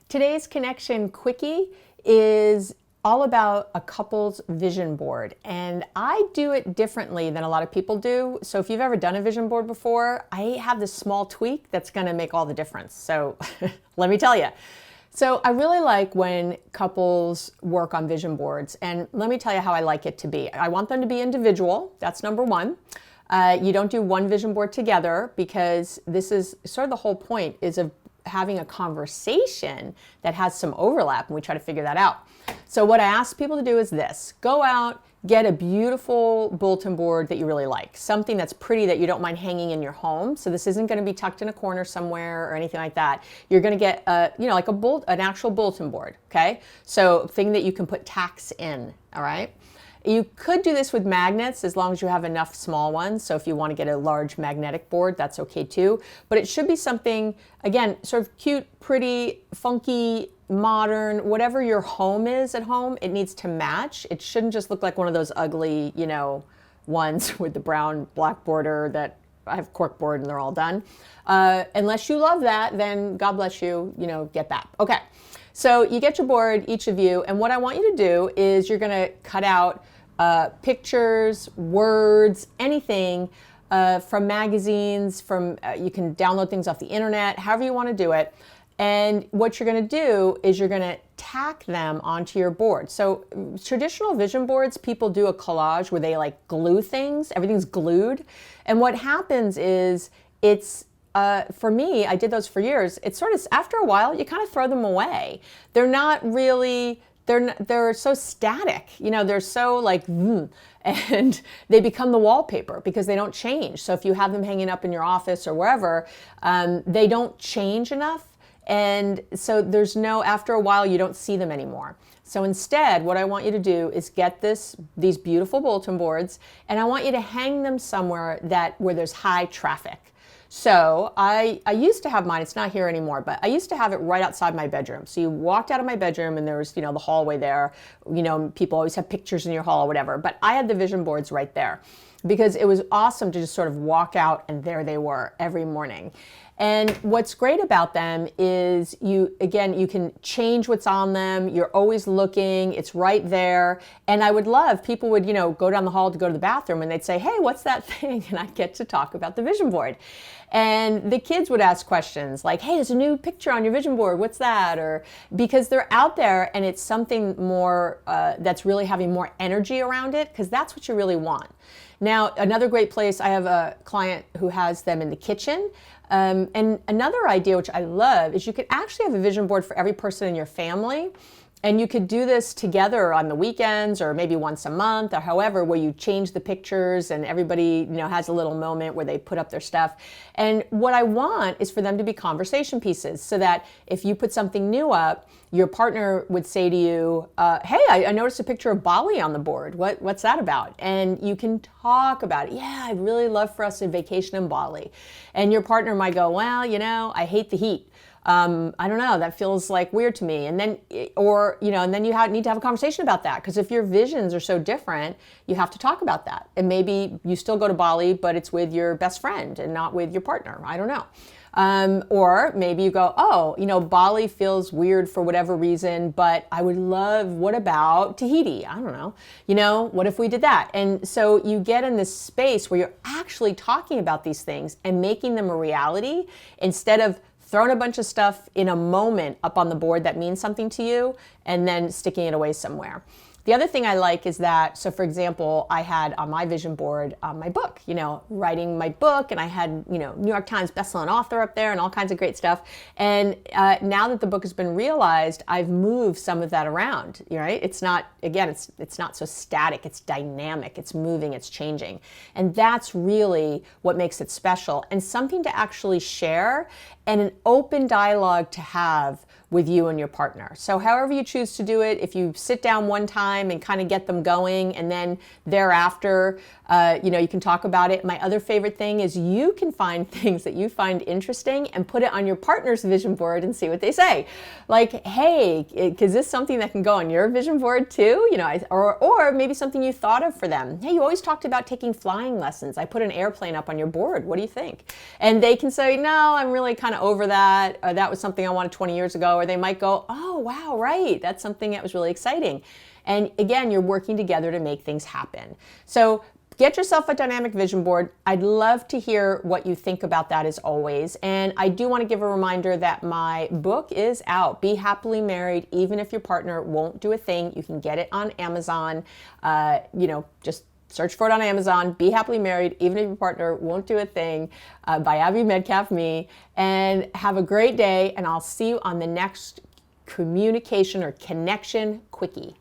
Today's Connection Quickie is all about a couple's vision board, and I do it differently than a lot of people do. So if you've ever done a vision board before, I have this small tweak that's going to make all the difference. So let me tell you. So I really like when couples work on vision boards, and let me tell you how I like it to be. I want them to be individual. That's number one. You don't do one vision board together, because this is sort of the whole point is of having a conversation that has some overlap, and we try to figure that out. So what I ask people to do is this: go out, get a beautiful bulletin board that you really like, something that's pretty that you don't mind hanging in your home. So this isn't going to be tucked in a corner somewhere or anything like that. You're going to get like an actual bulletin board, okay? So thing that you can put tacks in, all right? You could do this with magnets as long as you have enough small ones. So if you want to get a large magnetic board, that's okay too. But it should be something, again, sort of cute, pretty, funky, modern, whatever your home is at home, it needs to match. It shouldn't just look like one of those ugly, ones with the brown black border that I have corkboard and they're all done. Unless you love that, then God bless you, get that. Okay, so you get your board, each of you, and what I want you to do is you're gonna cut out pictures, words, anything from magazines, you can download things off the internet, however you want to do it. And what you're going to do is you're going to tack them onto your board. So traditional vision boards, people do a collage where they like glue things. Everything's glued. And what happens is for me, I did those for years. It's sort of, after a while, you kind of throw them away. They're not really, they're so static. They're so like, and they become the wallpaper because they don't change. So if you have them hanging up in your office or wherever, they don't change enough. And so after a while, you don't see them anymore. So instead, what I want you to do is get these beautiful bulletin boards, and I want you to hang them somewhere where there's high traffic. So I used to have mine, it's not here anymore, but I used to have it right outside my bedroom. So you walked out of my bedroom and there was, the hallway there. People always have pictures in your hall or whatever, but I had the vision boards right there because it was awesome to just sort of walk out and there they were every morning. And what's great about them is you can change what's on them. You're always looking, it's right there. And I would love, people would, go down the hall to go to the bathroom and they'd say, hey, what's that thing? And I'd get to talk about the vision board. And the kids would ask questions like, hey, there's a new picture on your vision board. What's that? Or because they're out there and it's something more that's really having more energy around it, because that's what you really want. Now, another great place, I have a client who has them in the kitchen. And another idea, which I love, is you could actually have a vision board for every person in your family. And you could do this together on the weekends or maybe once a month or however, where you change the pictures and everybody, has a little moment where they put up their stuff. And what I want is for them to be conversation pieces so that if you put something new up, your partner would say to you, hey, I noticed a picture of Bali on the board. What's that about? And you can talk about it. Yeah, I'd really love for us to vacation in Bali. And your partner might go, well, I hate the heat. I don't know, that feels like weird to me. And then, and then you need to have a conversation about that. Because if your visions are so different, you have to talk about that. And maybe you still go to Bali, but it's with your best friend and not with your partner. I don't know. Or maybe you go, Bali feels weird for whatever reason, but I would love, what about Tahiti? I don't know. What if we did that? And so you get in this space where you're actually talking about these things and making them a reality instead of throwing a bunch of stuff in a moment up on the board that means something to you and then sticking it away somewhere. The other thing I like is that, so for example, I had on my vision board my book, writing my book, and I had, New York Times bestselling author up there and all kinds of great stuff. And now that the book has been realized, I've moved some of that around, right? It's not, again, it's not so static, it's dynamic, it's moving, it's changing. And that's really what makes it special and something to actually share and an open dialogue to have with you and your partner. So however you choose to do it, if you sit down one time and kind of get them going, and then thereafter, you can talk about it. My other favorite thing is you can find things that you find interesting and put it on your partner's vision board and see what they say. Like, hey, is this something that can go on your vision board too? Or maybe something you thought of for them. Hey, you always talked about taking flying lessons. I put an airplane up on your board. What do you think? And they can say, no, I'm really kind of over that. That was something I wanted 20 years ago. or they might go, oh, wow, right, that's something that was really exciting. And again, you're working together to make things happen. So get yourself a dynamic vision board. I'd love to hear what you think about that as always. And I do want to give a reminder that my book is out, Be Happily Married, Even If Your Partner Won't Do a Thing. You can get it on Amazon. Just search for it on Amazon, Be Happily Married, Even If Your Partner Won't Do a Thing, by Abby Medcalf, me. And have a great day, and I'll see you on the next communication or connection quickie.